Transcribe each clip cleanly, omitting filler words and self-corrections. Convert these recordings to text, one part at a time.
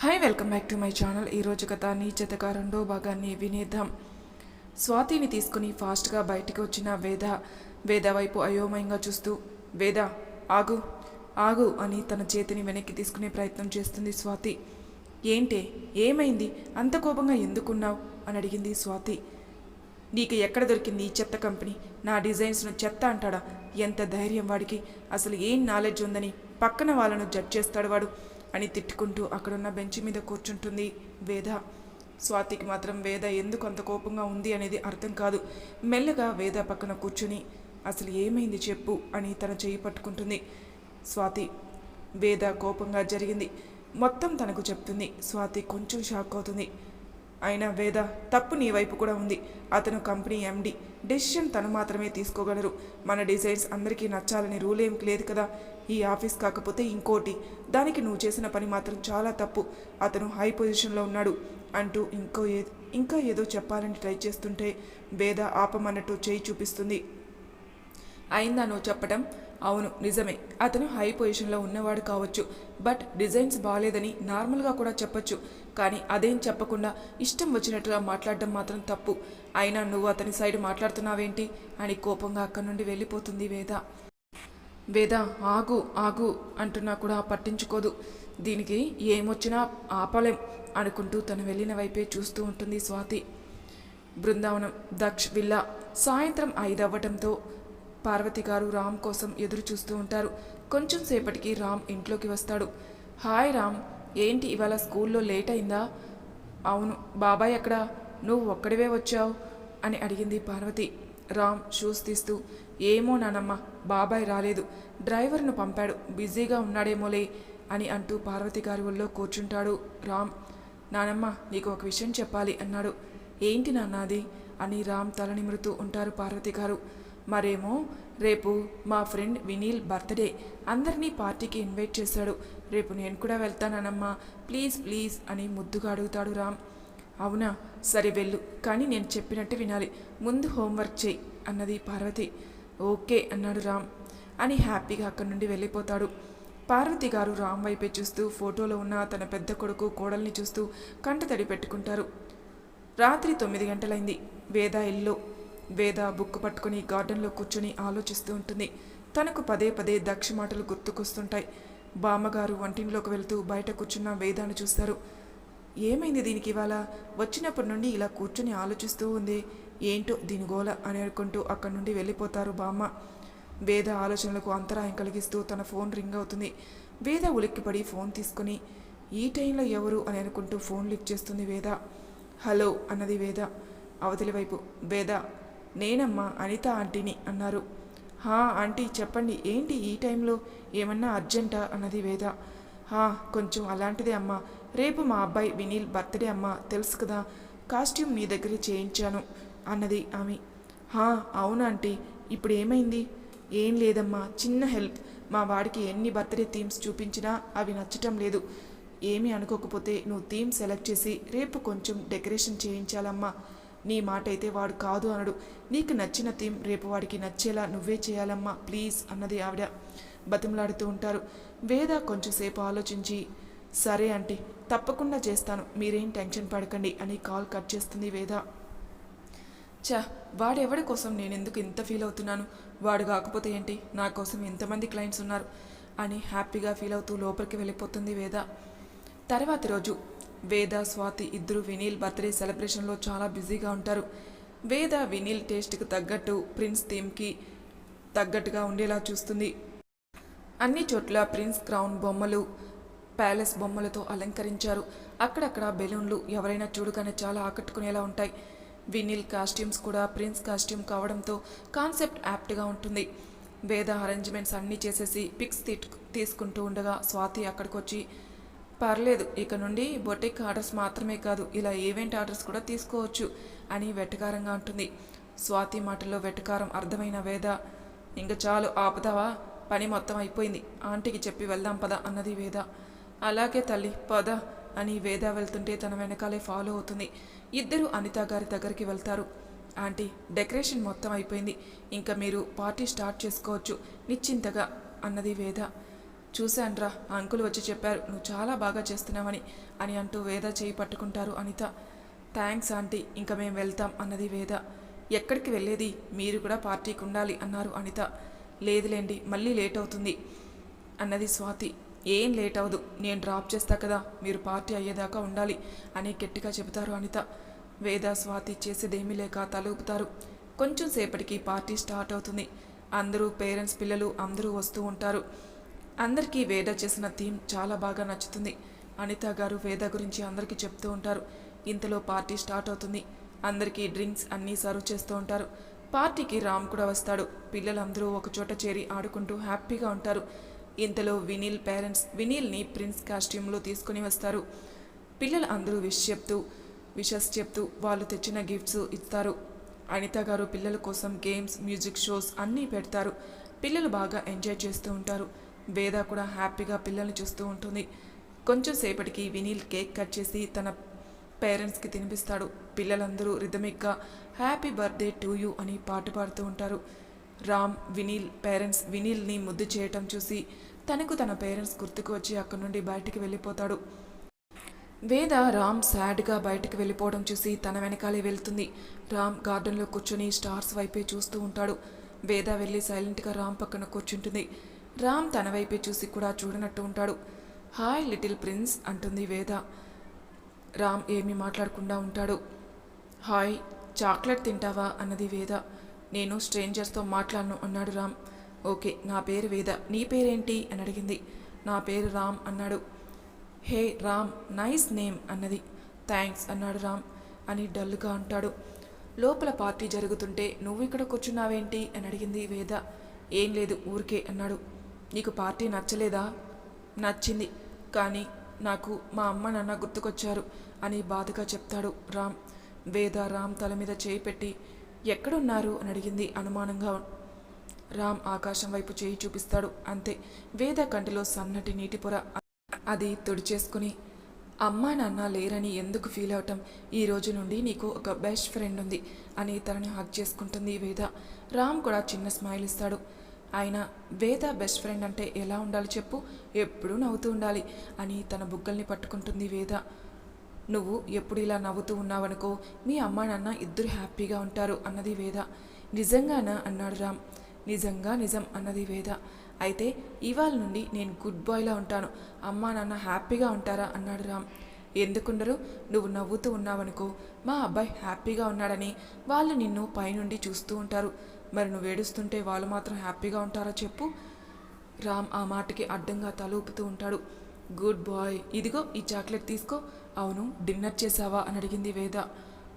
Hi welcome back to my channel. ఈరోజు కథ నీచతగా రెండో భాగాన్ని వినేద్దాం. స్వాతిని తీసుకుని ఫాస్ట్గా బయటికి వచ్చిన వేద వైపు అయోమయంగా చూస్తూ, వేద ఆగు ఆగు అని తన చేతిని వెనక్కి తీసుకునే ప్రయత్నం చేస్తుంది స్వాతి. ఏంటే, ఏమైంది, అంత కోపంగా ఎందుకున్నావు అని అడిగింది స్వాతి. నీకు ఎక్కడ దొరికింది ఈ చెత్త కంపెనీ? నా డిజైన్స్ను చెత్త అంటాడా? ఎంత ధైర్యం వాడికి! అసలు ఏం నాలెడ్జ్ ఉందని పక్కన వాళ్ళను జడ్జ్ చేస్తాడు వాడు అని తిట్టుకుంటూ అక్కడున్న బెంచ్ మీద కూర్చుంటుంది వేద. స్వాతికి మాత్రం వేద ఎందుకు అంత కోపంగా ఉంది అనేది అర్థం కాదు. మెల్లగా వేద పక్కన కూర్చుని, అసలు ఏమైంది చెప్పు అని తన చేయి పట్టుకుంటుంది. స్వాతి వేద కోపంగా జరిగింది మొత్తం తనకు చెప్తుంది. స్వాతి కొంచెం షాక్ అవుతుంది. అయినా వేద, తప్పు నీ వైపు కూడా ఉంది. అతను కంపెనీ ఎండి, డెసిషన్ తను మాత్రమే తీసుకోగలరు. మన డిజైన్స్ అందరికీ నచ్చాలని రూల్ ఏం లేదు కదా. ఈ ఆఫీస్ కాకపోతే ఇంకోటి, దానికి నువ్వు చేసిన పని మాత్రం చాలా తప్పు. అతను హై పొజిషన్లో ఉన్నాడు అంటూ ఇంకా ఏదో చెప్పాలని ట్రై చేస్తుంటే వేద ఆపమన్నట్టు చేయి చూపిస్తుంది. అయిందా నువ్వు చెప్పటం? అవును, నిజమే, అతను హై పొజిషన్లో ఉన్నవాడు కావచ్చు, బట్ డిజైన్స్ బాగాలేదని నార్మల్గా కూడా చెప్పొచ్చు. కానీ అదేం చెప్పకుండా ఇష్టం వచ్చినట్టుగా మాట్లాడడం మాత్రం తప్పు. అయినా నువ్వు అతని సైడ్ మాట్లాడుతున్నావేంటి అని కోపంగా అక్కడి నుండి వెళ్ళిపోతుంది వేద. వేద ఆగు ఆగు అంటున్నా కూడా పట్టించుకోదు. దీనికి ఏమొచ్చినా ఆపలేం అనుకుంటూ తను వెళ్ళిన వైపే చూస్తూ ఉంటుంది స్వాతి. బృందావనం దక్ష్ విల్లా. సాయంత్రం 5 అవ్వటంతో పార్వతి గారు రామ్ కోసం ఎదురు చూస్తూ ఉంటారు. కొంచెం సేపటికి రామ్ ఇంట్లోకి వస్తాడు. హాయ్ రామ్, ఏంటి ఇవాళ స్కూల్లో లేట్ అయిందా? అవును, బాబాయ్ ఎక్కడా? నువ్వు ఒక్కడివే వచ్చావు అని అడిగింది పార్వతి. రామ్ షూస్ తీస్తూ, ఏమో నానమ్మ, బాబాయ్ రాలేదు, డ్రైవర్ను పంపాడు, బిజీగా ఉన్నాడేమోలే అని అంటూ పార్వతి గారి ఒళ్ళో కూర్చుంటాడు రామ్. నానమ్మ, నీకు ఒక విషయం చెప్పాలి అన్నాడు. ఏంటి నాన్నది అని రామ్ తల నిమురుతూ ఉంటారు పార్వతి గారు. మరేమో రేపు మా ఫ్రెండ్ వినీల్ బర్త్డే, అందరినీ పార్టీకి ఇన్వైట్ చేశాడు. రేపు నేను కూడా వెళ్తానమ్మా, ప్లీజ్ ప్లీజ్ అని ముద్దుగా అడుగుతాడు రామ్. అవునా, సరే వెళ్ళు, కానీ నేను చెప్పినట్టు వినాలి, ముందు హోంవర్క్ చేయి అన్నది పార్వతి. ఓకే అన్నాడు రామ్ అని హ్యాపీగా అక్కడి నుండి వెళ్ళిపోతాడు. పార్వతి గారు రామ్ వైపే చూస్తూ ఫోటోలో ఉన్న తన పెద్ద కొడుకు కోడల్ని చూస్తూ కంటతడి పెట్టుకుంటారు. రాత్రి 9 గంటలైంది. వేద ఇల్లు. వేద బుక్ పట్టుకుని గార్డెన్లో కూర్చొని ఆలోచిస్తూ ఉంటుంది. తనకు పదే పదే దక్ష మాటలు గుర్తుకొస్తుంటాయి. బామ్మగారు వంటింట్లోకి వెళ్తూ బయట కూర్చున్న వేదాన్ని చూస్తారు. ఏమైంది దీనికి ఇవాళ? వచ్చినప్పటి నుండి ఇలా కూర్చొని ఆలోచిస్తూ ఉంది, ఏంటో దీని గోల అని అనుకుంటూ అక్కడి నుండి వెళ్ళిపోతారు బామ్మ. వేద ఆలోచనలకు అంతరాయం కలిగిస్తూ తన ఫోన్ రింగ్ అవుతుంది. వేద ఉలిక్కిపడి ఫోన్ తీసుకుని, ఈ టైంలో ఎవరు అని అనుకుంటూ ఫోన్ లిఫ్ట్ చేస్తుంది వేద. హలో అన్నది వేద. అవతలి వైపు, వేద, నేనమ్మా అనిత ఆంటీని అన్నారు. హా ఆంటీ చెప్పండి, ఏంటి ఈ టైంలో, ఏమన్నా అర్జెంటా అన్నది వేద. కొంచెం అలాంటిదే అమ్మా, రేపు మా అబ్బాయి వినీల్ బర్త్డే అమ్మా, తెలుసు కదా, కాస్ట్యూమ్ నీ దగ్గర చేయించాను అన్నది ఆమె. అవునా ఆంటీ, ఇప్పుడు ఏమైంది? ఏం లేదమ్మా, చిన్న హెల్ప్, మా వాడికి ఎన్ని బర్త్డే థీమ్స్ చూపించినా అవి నచ్చటం లేదు. ఏమీ అనుకోకపోతే నువ్వు థీమ్ సెలెక్ట్ చేసి రేపు కొంచెం డెకరేషన్ చేయించాలమ్మా. నీ మాట అయితే వాడు కాదు అనడు. నీకు నచ్చిన థీమ్ రేపు వాడికి నచ్చేలా నువ్వే చేయాలమ్మా ప్లీజ్ అన్నది ఆవిడ. బతిమలాడుతూ ఉంటారు. వేద కొంచెంసేపు ఆలోచించి, సరే ఆంటీ, తప్పకుండా చేస్తాను, మీరేం టెన్షన్ పడకండి అని కాల్ కట్ చేస్తుంది వేద. వాడెవడి కోసం నేనెందుకు ఇంత ఫీల్ అవుతున్నాను? వాడు కాకపోతే ఏంటి, నా కోసం ఎంతమంది క్లయింట్స్ ఉన్నారు అని హ్యాపీగా ఫీల్ అవుతూ లోపలికి వెళ్ళిపోతుంది వేద. తర్వాతి రోజు వేద స్వాతి ఇద్దరు వినీల్ బర్త్డే సెలబ్రేషన్లో చాలా బిజీగా ఉంటారు. వేద వినీల్ టేస్ట్కి తగ్గట్టు ప్రిన్స్ థీమ్కి తగ్గట్టుగా ఉండేలా చూస్తుంది. అన్ని చోట్ల ప్రిన్స్ క్రౌన్ బొమ్మలు, ప్యాలెస్ బొమ్మలతో అలంకరించారు. అక్కడక్కడ బెలూన్లు ఎవరైనా చూడగానే చాలా ఆకట్టుకునేలా ఉంటాయి. వినీల్ కాస్ట్యూమ్స్ కూడా ప్రిన్స్ కాస్ట్యూమ్ కావడంతో కాన్సెప్ట్ యాప్ట్గా ఉంటుంది. వేద అరేంజ్మెంట్స్ అన్నీ చేసేసి పిక్స్ తీసుకుంటూ ఉండగా స్వాతి అక్కడికి వచ్చి, పర్లేదు, ఇక నుండి బొటిక్ ఆర్డర్స్ మాత్రమే కాదు, ఇలా ఈవెంట్ ఆర్డర్స్ కూడా తీసుకోవచ్చు అని వెటకారంగా ఉంటుంది. స్వాతి మాటల్లో వెటకారం అర్థమైన వేద, ఇంక చాలు ఆపుతావా, పని మొత్తం అయిపోయింది, ఆంటీకి చెప్పి వెళ్దాం పద అన్నది వేద. అలాగే తల్లి, పద అని వేద వెళ్తుంటే తన వెనకాలే ఫాలో అవుతుంది. ఇద్దరు అనిత గారి దగ్గరికి వెళ్తారు. ఆంటీ, డెకరేషన్ మొత్తం అయిపోయింది, ఇంకా మీరు పార్టీ స్టార్ట్ చేసుకోవచ్చు నిశ్చింతగా అన్నది వేద. చూశాన్రా, అంకుల్ వచ్చి చెప్పారు నువ్వు చాలా బాగా చేస్తున్నావని అని అంటూ వేద చేయి పట్టుకుంటారు అనిత. థ్యాంక్స్ ఆంటీ, ఇంకా మేము వెళ్తాం అన్నది వేద. ఎక్కడికి వెళ్ళేది, మీరు కూడా పార్టీకి ఉండాలి అన్నారు అనిత. లేదులేండి, మళ్ళీ లేట్ అవుతుంది అన్నది స్వాతి. ఏం లేట్ అవ్వదు, నేను డ్రాప్ చేస్తా కదా, మీరు పార్టీ అయ్యేదాకా ఉండాలి అని గట్టిగా చెబుతారు అనిత. వేద స్వాతి చేసేదేమీ లేక తలూపుతారు. కొంచెం సేపటికి పార్టీ స్టార్ట్ అవుతుంది. అందరూ పేరెంట్స్, పిల్లలు అందరూ వస్తూ ఉంటారు. అందరికీ వేద చేసిన థీమ్ చాలా బాగా నచ్చుతుంది. అనిత గారు వేద గురించి అందరికీ చెప్తూ ఉంటారు. ఇంతలో పార్టీ స్టార్ట్ అవుతుంది. అందరికీ డ్రింక్స్ అన్నీ సర్వ్ చేస్తూ ఉంటారు. పార్టీకి రామ్ కూడా వస్తాడు. పిల్లలందరూ ఒకచోట చేరి ఆడుకుంటూ హ్యాపీగా ఉంటారు. ఇంతలో వినీల్ పేరెంట్స్ వినీల్ని ప్రిన్స్ కాస్ట్యూమ్లో తీసుకుని వస్తారు. పిల్లలు అందరూ విషెస్ చెప్తూ వాళ్ళు తెచ్చిన గిఫ్ట్స్ ఇస్తారు. అనిత గారు పిల్లల కోసం గేమ్స్, మ్యూజిక్ షోస్ అన్నీ పెడతారు. పిల్లలు బాగా ఎంజాయ్ చేస్తూ ఉంటారు. వేద కూడా హ్యాపీగా పిల్లల్ని చూస్తూ ఉంటుంది. కొంచెం సేపటికి వినీల్ కేక్ కట్ చేసి తన పేరెంట్స్కి తినిపిస్తాడు. పిల్లలందరూ రిథమిక్గా హ్యాపీ బర్త్డే టు యూ అని పాట పాడుతూ ఉంటారు. రామ్ వినీల్ పేరెంట్స్ వినీల్ని ముద్దు చేయటం చూసి తనకు తన పేరెంట్స్ గుర్తుకు వచ్చి అక్కడి నుండి బయటికి వెళ్ళిపోతాడు. వేద రామ్ సాడ్గా బయటికి వెళ్ళిపోవడం చూసి తన వెనకాలే వెళ్తుంది. రామ్ గార్డెన్లో కూర్చొని స్టార్స్ వైపే చూస్తూ ఉంటాడు. వేద వెళ్ళి సైలెంట్గా రామ్ పక్కన కూర్చుంటుంది. రామ్ తన వైపే చూసి కూడా చూడనట్టు ఉంటాడు. హాయ్ లిటిల్ ప్రిన్స్ అంటుంది వేద. రామ్ ఏమీ మాట్లాడకుండా ఉంటాడు. హాయ్, చాక్లెట్ తింటావా అన్నది వేద. నేను స్ట్రేంజర్స్తో మాట్లాడను అన్నాడు రామ్. ఓకే, నా పేరు వేద, నీ పేరేంటి అని అడిగింది. నా పేరు రామ్ అన్నాడు. హే రామ్, నైస్ నేమ్ అన్నది. థ్యాంక్స్ అన్నాడు రామ్ అని డల్గా అంటాడు. లోపల పార్టీ జరుగుతుంటే నువ్వు ఇక్కడ కూర్చున్నావేంటి అని అడిగింది వేద. ఏం లేదు, ఊరికే అన్నాడు. నీకు పార్టీ నచ్చలేదా? నచ్చింది, కానీ నాకు మా అమ్మ నాన్న గుర్తుకొచ్చారు అని బాధగా చెప్తాడు రామ్. వేద రామ్ తల మీద చేయి పెట్టి ఎక్కడున్నారు అని అడిగింది అనుమానంగా. రామ్ ఆకాశం వైపు చేయి చూపిస్తాడు. అంతే, వేద కంటిలో సన్నటి నీటి పొర. అది తుడిచేసుకుని అమ్మా నాన్న లేరని ఎందుకు ఫీల్ అవటం, ఈ రోజు నుండి నీకు ఒక బెస్ట్ ఫ్రెండ్ ఉంది అని తనని హగ్ చేసుకుంటుంది వేద. రామ్ కూడా చిన్న స్మైల్ ఇస్తాడు. అయినా వేద బెస్ట్ ఫ్రెండ్ అంటే ఎలా ఉండాలి చెప్పు, ఎప్పుడూ నవ్వుతూ ఉండాలి అని తన బుగ్గల్ని పట్టుకుంటుంది వేద. నువ్వు ఎప్పుడు ఇలా నవ్వుతూ ఉన్నావనుకో, మీ అమ్మా నాన్న ఇద్దరు హ్యాపీగా ఉంటారు అన్నది వేద. నిజంగానా అన్నాడు రామ్. నిజంగా నిజం అన్నది వేద. అయితే ఇవాళ నుండి నేను గుడ్ బాయ్లా ఉంటాను, అమ్మా నాన్న హ్యాపీగా ఉంటారా అన్నాడు రామ్. ఎందుకుండరు, నువ్వు నవ్వుతూ ఉన్నావనుకో, మా అబ్బాయి హ్యాపీగా ఉన్నాడని వాళ్ళు నిన్ను పైనుండి చూస్తూ ఉంటారు. మరి నువ్వు ఏడుస్తుంటే వాళ్ళు మాత్రం హ్యాపీగా ఉంటారా చెప్పు. రామ్ ఆ మాటకి అడ్డంగా తలూపుతూ ఉంటాడు. గుడ్ బాయ్, ఇదిగో ఈ చాక్లెట్ తీసుకో. అవును, డిన్నర్ చేసావా అని అడిగింది వేద.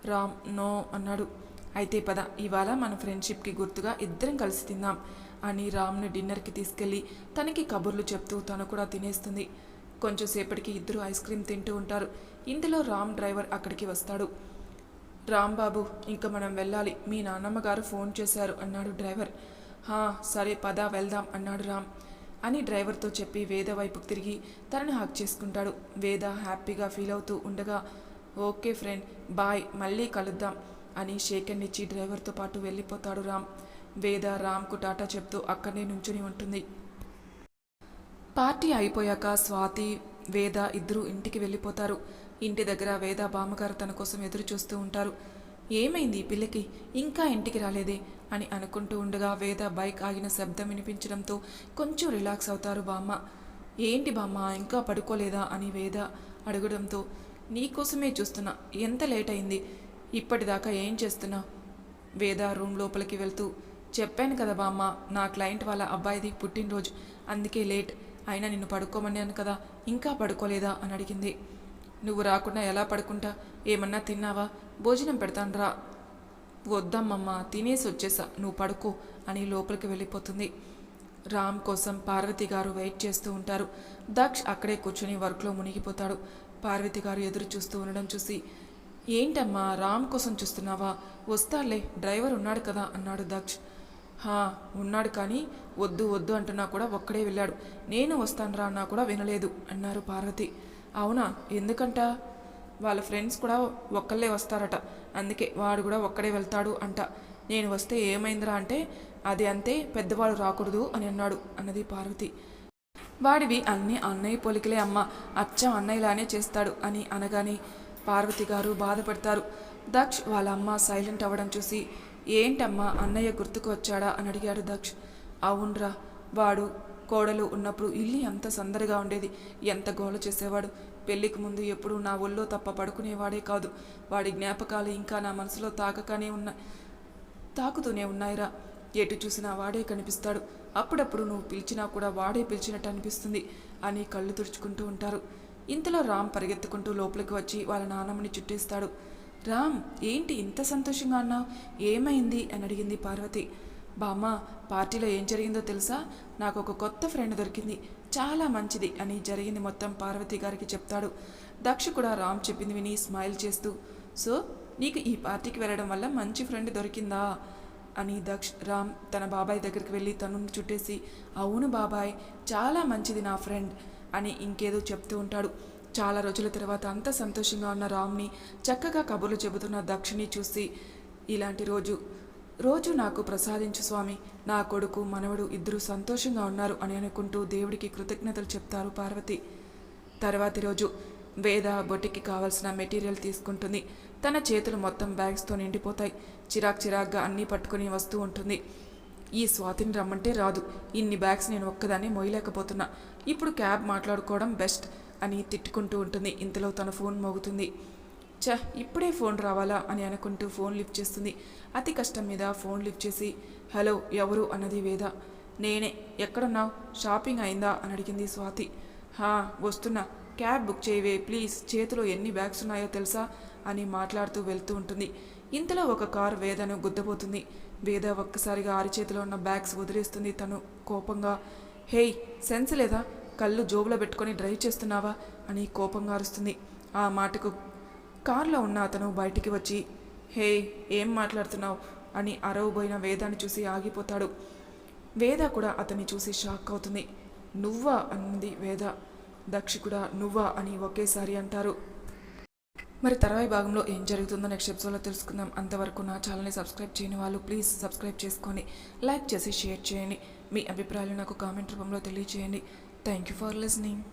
రామ్ నో అన్నాడు. అయితే పద, ఇవాళ మన ఫ్రెండ్షిప్కి గుర్తుగా ఇద్దరం కలిసి తిందాం అని రామ్ని డిన్నర్కి తీసుకెళ్ళి తనకి కబుర్లు చెప్తూ తను కూడా తినేస్తుంది. కొంచెం సేపటికి ఇద్దరు ఐస్ క్రీమ్ తింటూ ఉంటారు. ఇంతలో రామ్ డ్రైవర్ అక్కడికి వస్తాడు. రామ్ బాబు, ఇంకా మనం వెళ్ళాలి, మీ నాన్నమ్మ గారు ఫోన్ చేశారు అన్నాడు డ్రైవర్. సరే పద వెళ్దాం అన్నాడు రామ్ అని డ్రైవర్తో చెప్పి వేద వైపుకు తిరిగి తనని హక్ చేసుకుంటాడు. వేద హ్యాపీగా ఫీల్ అవుతూ ఉండగా ఓకే ఫ్రెండ్, బాయ్, మళ్ళీ కలుద్దాం అని షేక్ హ్యాండ్ ఇచ్చి డ్రైవర్తో పాటు వెళ్ళిపోతాడు రామ్. వేద రామ్కు టాటా చెప్తూ అక్కడనే నుంచుని ఉంటుంది. పార్టీ అయిపోయాక స్వాతి, వేద ఇద్దరూ ఇంటికి వెళ్ళిపోతారు. ఇంటి దగ్గర వేద బామ్మగారు తన కోసం ఎదురు చూస్తూ ఉంటారు. ఏమైంది ఈ పిల్లకి, ఇంకా ఇంటికి రాలేదే అని అనుకుంటూ ఉండగా వేద బైక్ ఆగిన శబ్దం వినిపించడంతో కొంచెం రిలాక్స్ అవుతారు బామ్మ. ఏంటి బామ్మ, ఇంకా పడుకోలేదా అని వేద అడగడంతో నీకోసమే చూస్తున్నా, ఎంత లేట్ అయింది, ఇప్పటిదాకా ఏం చేస్తున్నా? వేద రూమ్ లోపలికి వెళ్తూ చెప్పాను కదా బామ్మ, నా క్లయింట్ వాళ్ళ అబ్బాయిది పుట్టినరోజు, అందుకే లేట్. అయినా నిన్ను పడుకోమన్నాను కదా, ఇంకా పడుకోలేదా అని అడిగింది. నువ్వు రాకుండా ఎలా పడుకుంటా, ఏమన్నా తిన్నావా? భోజనం పెడతాను రా. వద్దమ్మమ్మ, తినేసి వచ్చేసా, నువ్వు పడుకో అని లోపలికి వెళ్ళిపోతుంది. రామ్ కోసం పార్వతి గారు వెయిట్ చేస్తూ ఉంటారు. దక్ష్ అక్కడే కూర్చొని వర్క్లో మునిగిపోతాడు. పార్వతి గారు ఎదురు చూస్తూ ఉండడం చూసి ఏంటమ్మా రామ్ కోసం చూస్తున్నావా, వస్తాలే, డ్రైవర్ ఉన్నాడు కదా అన్నాడు దక్ష్. ఉన్నాడు, కానీ వద్దు వద్దు అంటున్నా కూడా ఒక్కడే వెళ్ళాడు, నేను వస్తానురా అన్నా కూడా వినలేదు అన్నారు పార్వతి. అవునా, ఎందుకంట? వాళ్ళ ఫ్రెండ్స్ కూడా ఒక్కళ్ళే వస్తారట, అందుకే వాడు కూడా ఒక్కడే వెళ్తాడు అంట. నేను వస్తే ఏమైందిరా అంటే అది అంతే, పెద్దవాళ్ళు రాకూడదు అని అన్నాడు అన్నది పార్వతి. వాడివి అన్నీ అన్నయ్య పోలికలే అమ్మ, అచ్చం అన్నయ్యలానే చేస్తాడు అని అనగానే పార్వతి గారు బాధపడతారు. దక్ష్ వాళ్ళ అమ్మ సైలెంట్ అవ్వడం చూసి ఏంటమ్మా అన్నయ్య గుర్తుకు వచ్చాడా అని అడిగాడు దక్ష్. అవునరా, వాడు కోడలు ఉన్నప్పుడు ఇల్లు ఎంత సందడిగా ఉండేది, ఎంత గోల చేసేవాడు. పెళ్లికి ముందు ఎప్పుడూ నా ఒళ్ళో తప్ప పడుకునేవాడే కాదు. వాడి జ్ఞాపకాలు ఇంకా నా మనసులో తాకుతూనే ఉన్నాయిరా. ఎటు చూసినా వాడే కనిపిస్తాడు. అప్పుడప్పుడు నువ్వు పిలిచినా కూడా వాడే పిలిచినట్టు అనిపిస్తుంది అని కళ్ళు తుడుచుకుంటూ ఉంటారు. ఇంతలో రామ్ పరిగెత్తుకుంటూ లోపలికి వచ్చి వాళ్ళ నాన్నమ్మని చుట్టేస్తాడు. రామ్, ఏంటి ఇంత సంతోషంగా అన్నావు, ఏమైంది అని అడిగింది పార్వతి. బామ్మ, పార్టీలో ఏం జరిగిందో తెలుసా? నాకు ఒక కొత్త ఫ్రెండ్ దొరికింది, చాలా మంచిది అని జరిగింది మొత్తం పార్వతి గారికి చెప్తాడు. దక్ష కూడా రామ్ చెప్పింది విని స్మైల్ చేస్తూ, సో నీకు ఈ పార్టీకి వెళ్ళడం వల్ల మంచి ఫ్రెండ్ దొరికిందా అని రామ్ తన బాబాయ్ దగ్గరికి వెళ్ళి తను చుట్టేసి, అవును బాబాయ్, చాలా మంచిది నా ఫ్రెండ్ అని ఇంకేదో చెప్తూ ఉంటాడు. చాలా రోజుల తర్వాత అంత సంతోషంగా ఉన్న రామ్ని, చక్కగా కబుర్లు చెబుతున్న దక్షిని చూసి, ఇలాంటి రోజు నాకు ప్రసాదించు స్వామి, నా కొడుకు మనవడు ఇద్దరు సంతోషంగా ఉన్నారు అని అనుకుంటూ దేవుడికి కృతజ్ఞతలు చెప్తారు పార్వతి. తర్వాతి రోజు వేద బొటికి కావాల్సిన మెటీరియల్ తీసుకుంటుంది. తన చేతులు మొత్తం బ్యాగ్స్తో నిండిపోతాయి. చిరాగ్గా అన్నీ పట్టుకుని వస్తూ ఉంటుంది. ఈ స్వాతిని రమ్మంటే రాదు, ఇన్ని బ్యాగ్స్ నేను ఒక్కదాన్ని మోయలేకపోతున్నా, ఇప్పుడు క్యాబ్ మాట్లాడుకోవడం బెస్ట్ అని తిట్టుకుంటూ ఉంటుంది. ఇంతలో తన ఫోన్ మోగుతుంది. ఇప్పుడే ఫోన్ రావాలా అని అనుకుంటూ ఫోన్ లిఫ్ట్ చేస్తుంది. అతి కష్టం మీద ఫోన్ లిఫ్ట్ చేసి, హలో ఎవరు అన్నది వేద. నేనే, ఎక్కడున్నావు, షాపింగ్ అయిందా అని అడిగింది స్వాతి. వస్తున్నా, క్యాబ్ బుక్ చేయవే ప్లీజ్, చేతిలో ఎన్ని బ్యాగ్స్ ఉన్నాయో తెలుసా అని మాట్లాడుతూ వెళ్తూ ఉంటుంది. ఇంతలో ఒక కారు వేదను గుద్దబోతుంది. వేద ఒక్కసారిగా అరిచేతిలో ఉన్న బ్యాగ్స్ వదిలేస్తుంది. తను కోపంగా, హేయ్ సెన్స్ లేదా, కళ్ళు జోబులో పెట్టుకొని డ్రైవ్ చేస్తున్నావా అని కోపంగా అరుస్తుంది. ఆ మాటకు కారులో ఉన్న అతను బయటికి వచ్చి, హే ఏం మాట్లాడుతున్నావు అని అరవబోయిన వేదాన్ని చూసి ఆగిపోతాడు. వేద కూడా అతన్ని చూసి షాక్ అవుతుంది. నువ్వా అన్నది వేద. దక్షి కూడా నువ్వా అని ఒకేసారి అంటారు. మరి తర్వాయి భాగంలో ఏం జరుగుతుందో నెక్స్ట్ ఎపిసోడ్లో తెలుసుకుందాం. అంతవరకు నా ఛానల్ని సబ్స్క్రైబ్ చేయని వాళ్ళు ప్లీజ్ సబ్స్క్రైబ్ చేసుకొని లైక్ చేసి షేర్ చేయండి. మీ అభిప్రాయాలు నాకు కామెంట్ రూపంలో తెలియజేయండి. Thank you for listening.